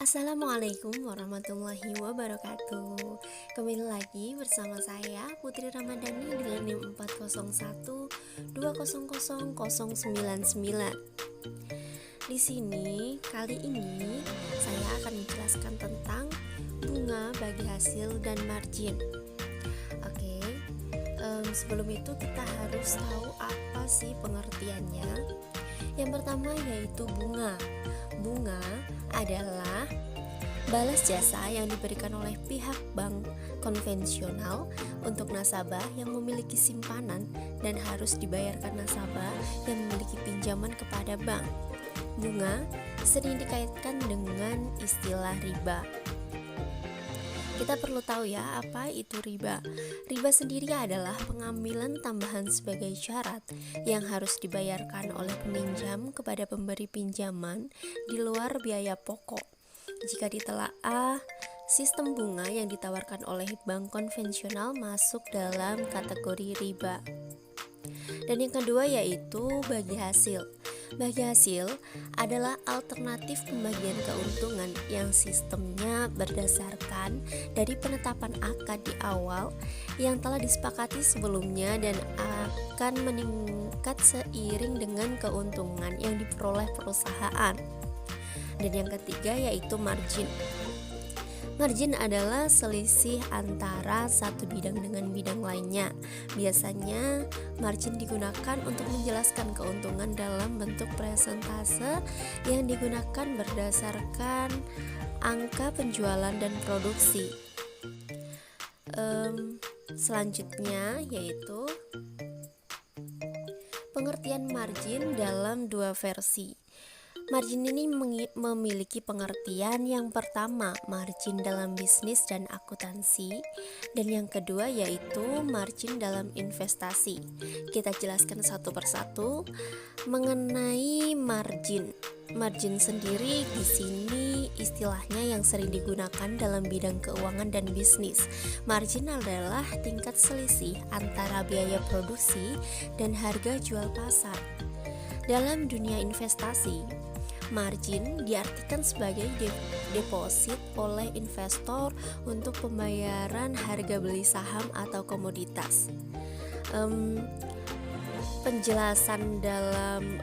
Assalamualaikum warahmatullahi wabarakatuh. Kembali lagi bersama saya Putri Ramadhani dengan NIM 401200099. Di sini kali ini saya akan menjelaskan tentang bunga bagi hasil dan margin. Oke, sebelum itu kita harus tahu apa sih pengertiannya. Yang pertama yaitu bunga. Bunga adalah balas jasa yang diberikan oleh pihak bank konvensional untuk nasabah yang memiliki simpanan dan harus dibayarkan nasabah yang memiliki pinjaman kepada bank. Bunga sering dikaitkan dengan istilah riba. Kita perlu tahu ya, apa itu riba. Riba sendiri adalah pengambilan tambahan sebagai syarat yang harus dibayarkan oleh peminjam kepada pemberi pinjaman di luar biaya pokok. Jika ditelaah, sistem bunga yang ditawarkan oleh bank konvensional masuk dalam kategori riba. Dan yang kedua yaitu bagi hasil. Bagi hasil adalah alternatif pembagian keuntungan yang sistemnya berdasarkan dari penetapan akad di awal yang telah disepakati sebelumnya dan akan meningkat seiring dengan keuntungan yang diperoleh perusahaan. Dan yang ketiga yaitu margin. Margin adalah selisih antara satu bidang dengan bidang lainnya. Biasanya margin digunakan untuk menjelaskan keuntungan dalam bentuk persentase yang digunakan berdasarkan angka penjualan dan produksi. Selanjutnya yaitu pengertian margin dalam dua versi. Margin ini memiliki pengertian yang pertama, margin dalam bisnis dan akuntansi, dan yang kedua yaitu margin dalam investasi. Kita jelaskan satu persatu mengenai margin. Margin sendiri di sini istilahnya yang sering digunakan dalam bidang keuangan dan bisnis. Margin adalah tingkat selisih antara biaya produksi dan harga jual pasar. Dalam dunia investasi, margin diartikan sebagai deposit oleh investor untuk pembayaran harga beli saham atau komoditas. Penjelasan dalam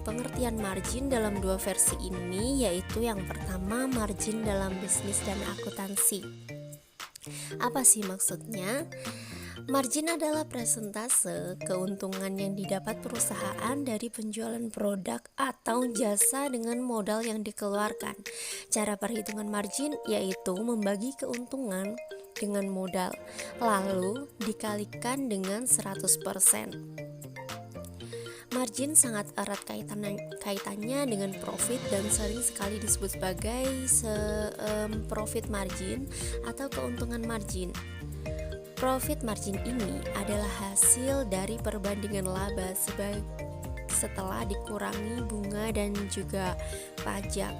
pengertian margin dalam dua versi ini yaitu yang pertama, margin dalam bisnis dan akuntansi. Apa sih maksudnya? Margin adalah persentase keuntungan yang didapat perusahaan dari penjualan produk atau jasa dengan modal yang dikeluarkan. Cara perhitungan margin yaitu membagi keuntungan dengan modal, lalu dikalikan dengan 100%. Margin sangat erat kaitannya dengan profit dan sering sekali disebut sebagai profit margin atau keuntungan margin. Profit margin ini adalah hasil dari perbandingan laba setelah dikurangi bunga dan juga pajak.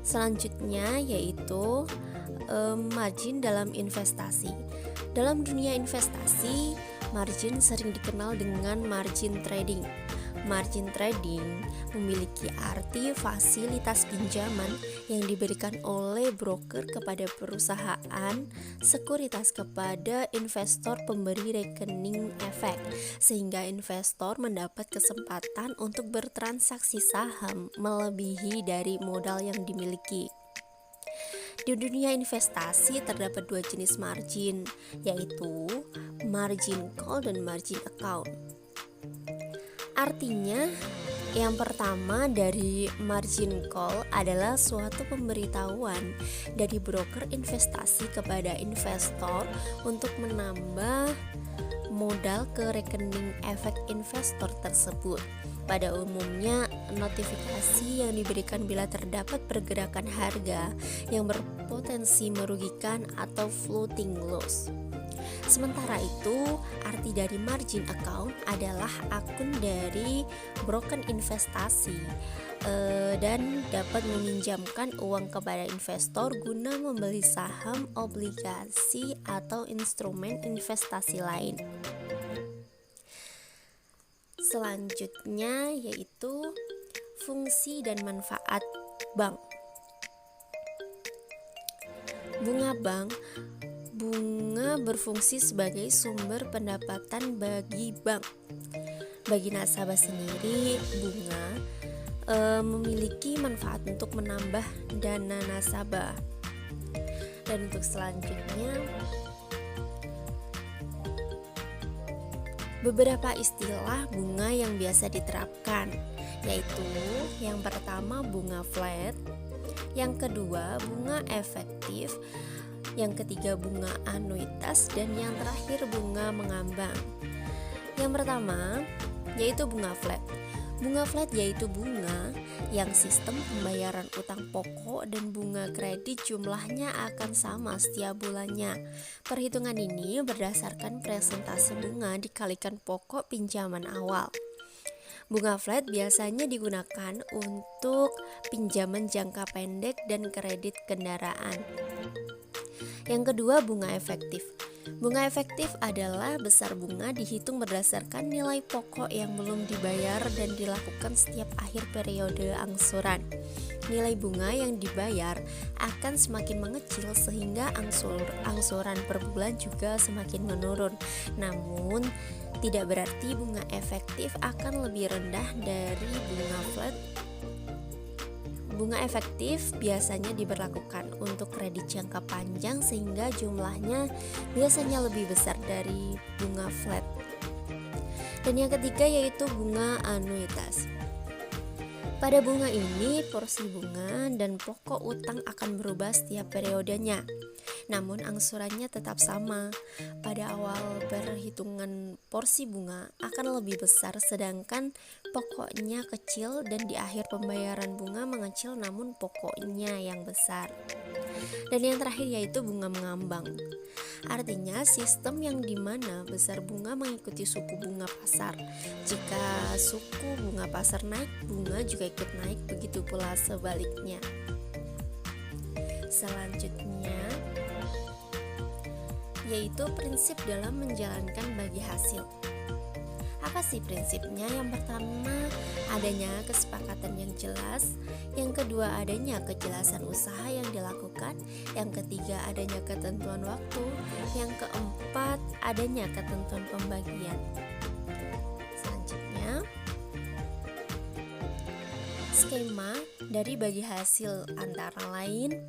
Selanjutnya yaitu margin dalam investasi. Dalam dunia investasi, margin sering dikenal dengan margin trading. Margin trading memiliki arti fasilitas pinjaman yang diberikan oleh broker kepada perusahaan sekuritas kepada investor pemberi rekening efek, sehingga investor mendapat kesempatan untuk bertransaksi saham melebihi dari modal yang dimiliki. Di dunia investasi terdapat dua jenis margin, yaitu margin call dan margin account. Artinya, yang pertama dari margin call adalah suatu pemberitahuan dari broker investasi kepada investor untuk menambah modal ke rekening efek investor tersebut. Pada umumnya, notifikasi yang diberikan bila terdapat pergerakan harga yang berpotensi merugikan atau floating loss. Sementara itu, arti dari margin account adalah akun dari broker investasi dan dapat meminjamkan uang kepada investor guna membeli saham, obligasi, atau instrumen investasi lain. Selanjutnya yaitu Fungsi dan manfaat bank. Bunga berfungsi sebagai sumber pendapatan bagi bank. Bagi nasabah sendiri, bunga memiliki manfaat untuk menambah dana nasabah. Dan untuk selanjutnya, beberapa istilah bunga yang biasa diterapkan, yaitu yang pertama bunga flat, yang kedua bunga efektif, yang ketiga bunga anuitas, dan yang terakhir bunga mengambang. Yang pertama yaitu bunga flat. Bunga flat yaitu bunga yang sistem pembayaran utang pokok dan bunga kredit jumlahnya akan sama setiap bulannya. Perhitungan ini berdasarkan presentasi bunga dikalikan pokok pinjaman awal. Bunga flat biasanya digunakan untuk pinjaman jangka pendek dan kredit kendaraan. Yang kedua, bunga efektif. Bunga efektif adalah besar bunga dihitung berdasarkan nilai pokok yang belum dibayar dan dilakukan setiap akhir periode angsuran. Nilai bunga yang dibayar akan semakin mengecil sehingga angsuran per bulan juga semakin menurun. Namun, tidak berarti bunga efektif akan lebih rendah dari bunga flat. Bunga efektif biasanya diberlakukan untuk kredit jangka panjang sehingga jumlahnya biasanya lebih besar dari bunga flat. Dan yang ketiga yaitu bunga anuitas. Pada bunga ini, porsi bunga dan pokok utang akan berubah setiap periodenya. Namun angsurannya tetap sama. Pada awal perhitungan porsi bunga akan lebih besar sedangkan pokoknya kecil, dan di akhir pembayaran bunga mengecil namun pokoknya yang besar. Dan yang terakhir yaitu bunga mengambang. Artinya sistem yang dimana besar bunga mengikuti suku bunga pasar. Jika suku bunga pasar naik, bunga juga ikut naik, begitu pula sebaliknya. Selanjutnya yaitu prinsip dalam menjalankan bagi hasil. Apa sih prinsipnya? Yang pertama, adanya kesepakatan yang jelas. Yang kedua, adanya kejelasan usaha yang dilakukan. Yang ketiga, adanya ketentuan waktu. Yang keempat, adanya ketentuan pembagian. Selanjutnya, skema dari bagi hasil antara lain: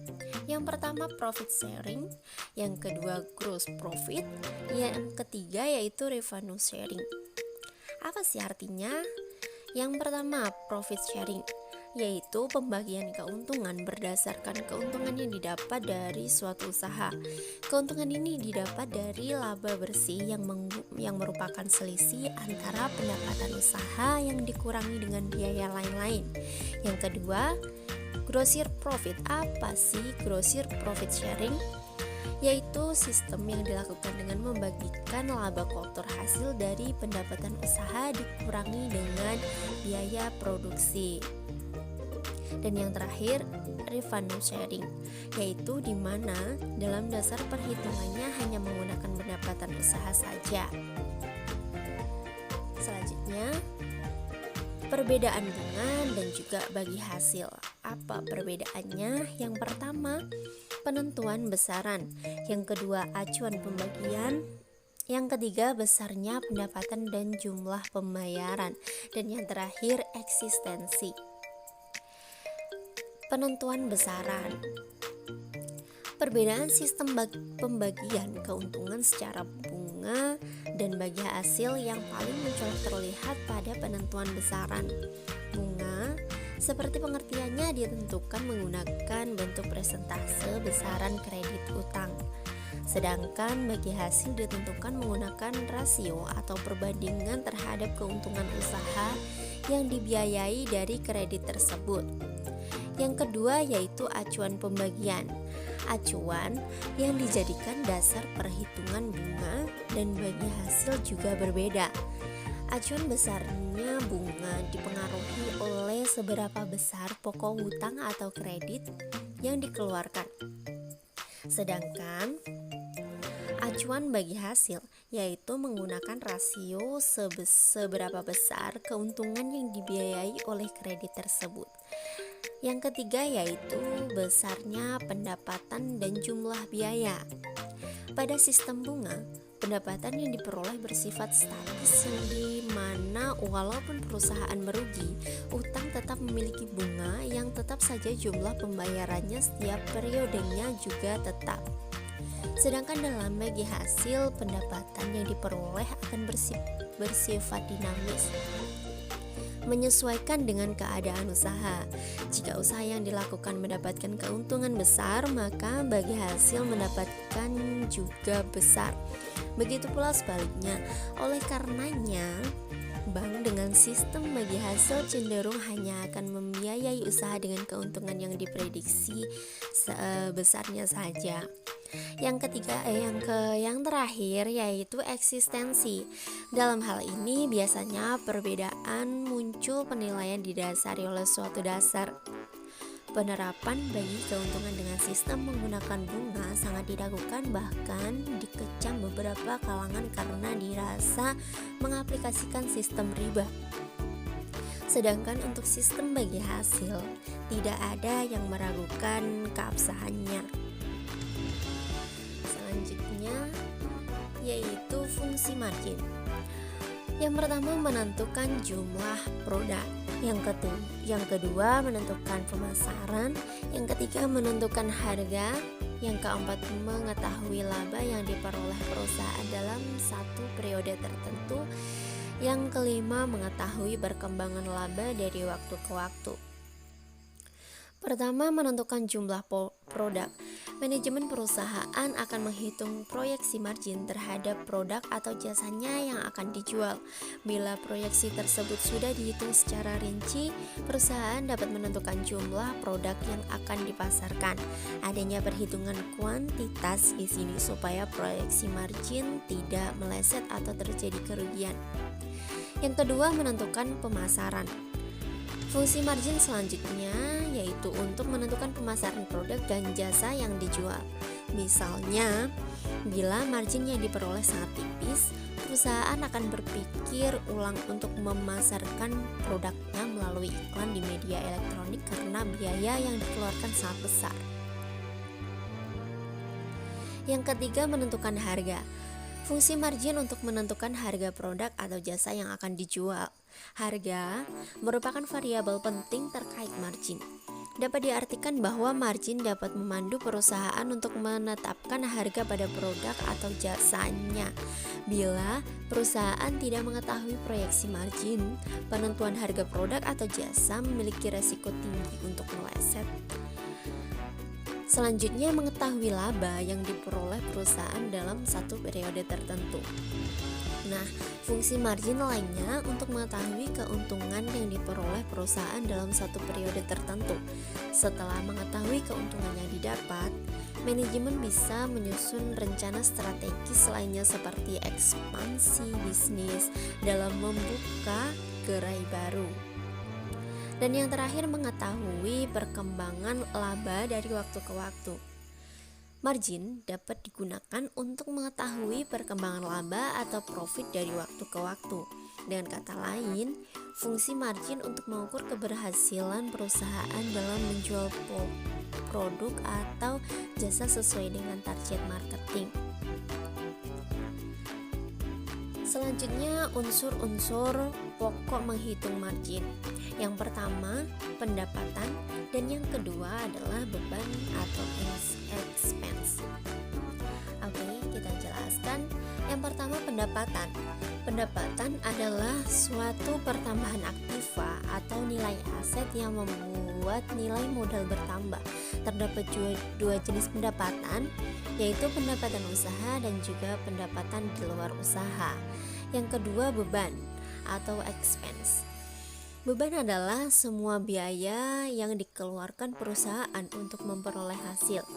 yang pertama profit sharing, yang kedua gross profit, yang ketiga yaitu revenue sharing. Apa sih artinya? Yang pertama profit sharing, yaitu pembagian keuntungan berdasarkan keuntungan yang didapat dari suatu usaha. Keuntungan ini didapat dari laba bersih yang merupakan selisih antara pendapatan usaha yang dikurangi dengan biaya lain-lain. Yang kedua, gross profit. Apa sih gross profit sharing? Yaitu sistem yang dilakukan dengan membagikan laba kotor hasil dari pendapatan usaha dikurangi dengan biaya produksi. Dan yang terakhir, revenue sharing, yaitu di mana dalam dasar perhitungannya hanya menggunakan pendapatan usaha saja. Selanjutnya, perbedaan bunga dan juga bagi hasil. Apa perbedaannya? Yang pertama, penentuan besaran. Yang kedua, acuan pembagian. Yang ketiga, besarnya pendapatan dan jumlah pembayaran. Dan yang terakhir, eksistensi. Penentuan besaran. Perbedaan sistem pembagian keuntungan secara bunga dan bagi hasil yang paling mencolok terlihat pada penentuan besaran. Bunga, seperti pengertiannya, ditentukan menggunakan bentuk persentase besaran kredit utang. Sedangkan bagi hasil ditentukan menggunakan rasio atau perbandingan terhadap keuntungan usaha yang dibiayai dari kredit tersebut. Yang kedua yaitu acuan pembagian. Acuan yang dijadikan dasar perhitungan bunga dan bagi hasil juga berbeda. Acuan besarnya bunga dipengaruhi oleh seberapa besar pokok hutang atau kredit yang dikeluarkan. Sedangkan acuan bagi hasil, yaitu menggunakan rasio seberapa besar keuntungan yang dibiayai oleh kredit tersebut. Yang ketiga yaitu besarnya pendapatan dan jumlah biaya. Pada sistem bunga, pendapatan yang diperoleh bersifat statis yang dimana walaupun perusahaan merugi, utang tetap memiliki bunga yang tetap saja jumlah pembayarannya setiap periodenya juga tetap. Sedangkan dalam bagi hasil, pendapatan yang diperoleh akan bersifat dinamis, menyesuaikan dengan keadaan usaha. Jika usaha yang dilakukan mendapatkan keuntungan besar, maka bagi hasil mendapatkan juga besar. Begitu pula sebaliknya. Oleh karenanya, bank dengan sistem bagi hasil cenderung hanya akan membiayai usaha dengan keuntungan yang diprediksi besarnya saja. Yang ketiga, yang terakhir yaitu eksistensi. Dalam hal ini biasanya perbedaan muncul penilaian didasari oleh suatu dasar. Penerapan bagi keuntungan dengan sistem menggunakan bunga sangat diragukan, bahkan dikecam beberapa kalangan karena dirasa mengaplikasikan sistem riba. Sedangkan untuk sistem bagi hasil, tidak ada yang meragukan keabsahannya. Selanjutnya yaitu fungsi margin. Yang pertama menentukan jumlah produk, yang kedua menentukan pemasaran, yang ketiga menentukan harga, yang keempat mengetahui laba yang diperoleh perusahaan dalam satu periode tertentu, yang kelima mengetahui perkembangan laba dari waktu ke waktu. Pertama, menentukan jumlah produk. Manajemen perusahaan akan menghitung proyeksi margin terhadap produk atau jasanya yang akan dijual. Bila proyeksi tersebut sudah dihitung secara rinci, perusahaan dapat menentukan jumlah produk yang akan dipasarkan. Adanya perhitungan kuantitas di sini supaya proyeksi margin tidak meleset atau terjadi kerugian. Yang kedua, menentukan pemasaran. Fungsi margin selanjutnya yaitu untuk menentukan pemasaran produk dan jasa yang dijual. Misalnya, bila margin yang diperoleh sangat tipis, perusahaan akan berpikir ulang untuk memasarkan produknya melalui iklan di media elektronik karena biaya yang dikeluarkan sangat besar. Yang ketiga, menentukan harga. Fungsi margin untuk menentukan harga produk atau jasa yang akan dijual. Harga merupakan variabel penting terkait margin. Dapat diartikan bahwa margin dapat memandu perusahaan untuk menetapkan harga pada produk atau jasanya. Bila perusahaan tidak mengetahui proyeksi margin, penentuan harga produk atau jasa memiliki resiko tinggi untuk meleset. Selanjutnya, mengetahui laba yang diperoleh perusahaan dalam satu periode tertentu. Nah, fungsi margin lainnya untuk mengetahui keuntungan yang diperoleh perusahaan dalam satu periode tertentu. Setelah mengetahui keuntungan yang didapat, manajemen bisa menyusun rencana strategis lainnya seperti ekspansi bisnis dalam membuka gerai baru. Dan yang terakhir, mengetahui perkembangan laba dari waktu ke waktu. Margin dapat digunakan untuk mengetahui perkembangan laba atau profit dari waktu ke waktu. Dengan kata lain, fungsi margin untuk mengukur keberhasilan perusahaan dalam menjual produk atau jasa sesuai dengan target marketing. Selanjutnya, unsur-unsur pokok menghitung margin. Yang pertama, pendapatan, dan yang kedua adalah beban atau expense. Oke, kita jelaskan. Yang pertama, pendapatan. Pendapatan adalah suatu pertambahan aktiva atau nilai aset yang membuat nilai modal bertambah. Terdapat dua jenis pendapatan, yaitu pendapatan usaha dan juga pendapatan di luar usaha. Yang kedua, beban atau expense. Beban adalah semua biaya yang dikeluarkan perusahaan untuk memperoleh hasil.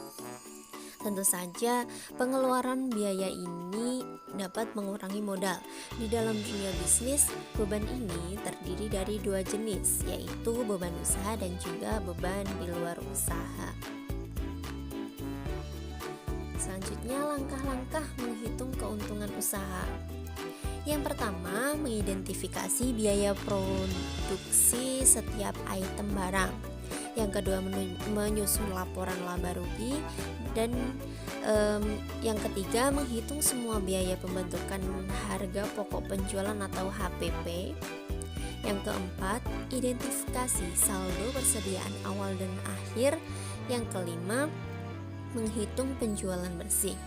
Tentu saja, pengeluaran biaya ini dapat mengurangi modal. Di dalam dunia bisnis, beban ini terdiri dari dua jenis, yaitu beban usaha dan juga beban di luar usaha. Selanjutnya, langkah-langkah menghitung keuntungan usaha. Yang pertama, mengidentifikasi biaya produksi setiap item barang. Yang kedua, menyusun laporan laba rugi. Dan yang ketiga, menghitung semua biaya pembentukan harga pokok penjualan atau HPP. Yang keempat, identifikasi saldo persediaan awal dan akhir. Yang kelima, menghitung penjualan bersih.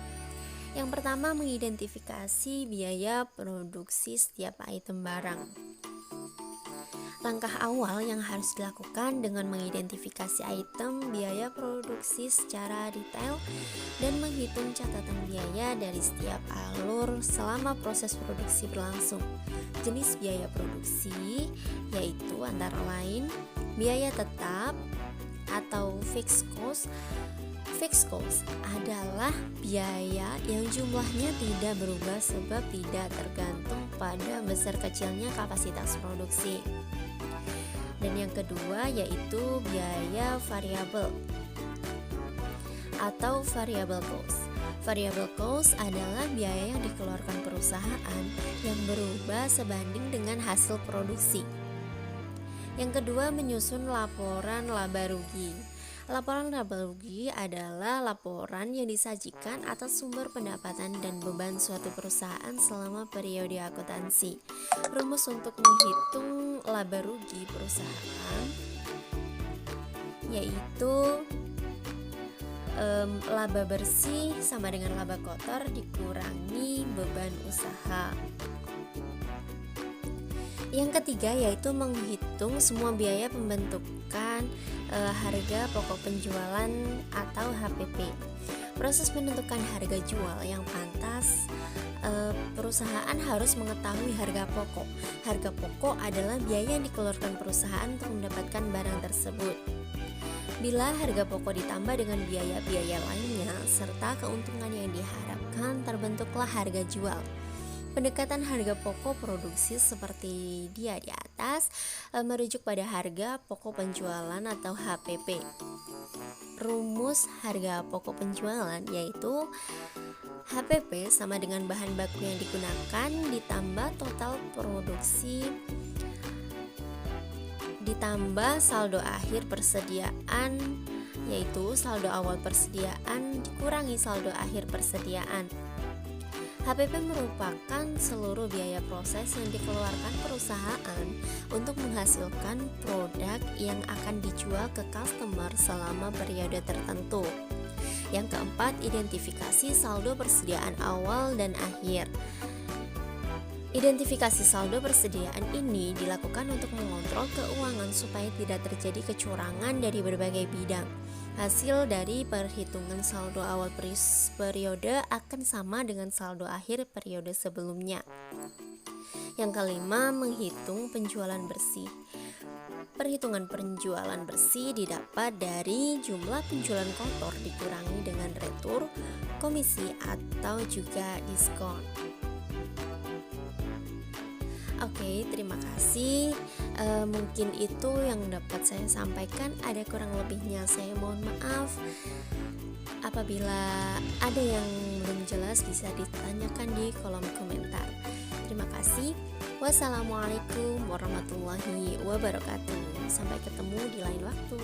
Yang pertama, mengidentifikasi biaya produksi setiap item barang. Langkah awal yang harus dilakukan dengan mengidentifikasi item biaya produksi secara detail dan menghitung catatan biaya dari setiap alur selama proses produksi berlangsung. Jenis biaya produksi yaitu antara lain biaya tetap atau fixed cost. Fixed cost adalah biaya yang jumlahnya tidak berubah sebab tidak tergantung pada besar kecilnya kapasitas produksi. Dan yang kedua yaitu biaya variabel atau variable cost. Variable cost adalah biaya yang dikeluarkan perusahaan yang berubah sebanding dengan hasil produksi. Yang kedua, menyusun laporan laba rugi. Laporan laba rugi adalah laporan yang disajikan atas sumber pendapatan dan beban suatu perusahaan selama periode akuntansi. Rumus untuk menghitung laba rugi perusahaan yaitu laba bersih sama dengan laba kotor dikurangi beban usaha. Yang ketiga yaitu menghitung semua biaya pembentukan harga pokok penjualan atau HPP. Proses menentukan harga jual yang pantas, perusahaan harus mengetahui harga pokok. Harga pokok adalah biaya yang dikeluarkan perusahaan untuk mendapatkan barang tersebut. Bila harga pokok ditambah dengan biaya-biaya lainnya serta keuntungan yang diharapkan, terbentuklah harga jual. Pendekatan harga pokok produksi seperti di atas merujuk pada harga pokok penjualan atau HPP. Rumus harga pokok penjualan yaitu HPP sama dengan bahan baku yang digunakan ditambah total produksi ditambah saldo akhir persediaan, yaitu saldo awal persediaan dikurangi saldo akhir persediaan. HPP merupakan seluruh biaya proses yang dikeluarkan perusahaan untuk menghasilkan produk yang akan dijual ke customer selama periode tertentu. Yang keempat, identifikasi saldo persediaan awal dan akhir. Identifikasi saldo persediaan ini dilakukan untuk mengontrol keuangan supaya tidak terjadi kecurangan dari berbagai bidang. Hasil dari perhitungan saldo awal periode akan sama dengan saldo akhir periode sebelumnya. Yang kelima, menghitung penjualan bersih. Perhitungan penjualan bersih didapat dari jumlah penjualan kotor dikurangi dengan retur, komisi, atau juga diskon. Oke, terima kasih. Mungkin itu yang dapat saya sampaikan. Ada kurang lebihnya saya mohon maaf. Apabila ada yang belum jelas bisa ditanyakan di kolom komentar. Terima kasih. Wassalamualaikum warahmatullahi wabarakatuh. Sampai ketemu di lain waktu.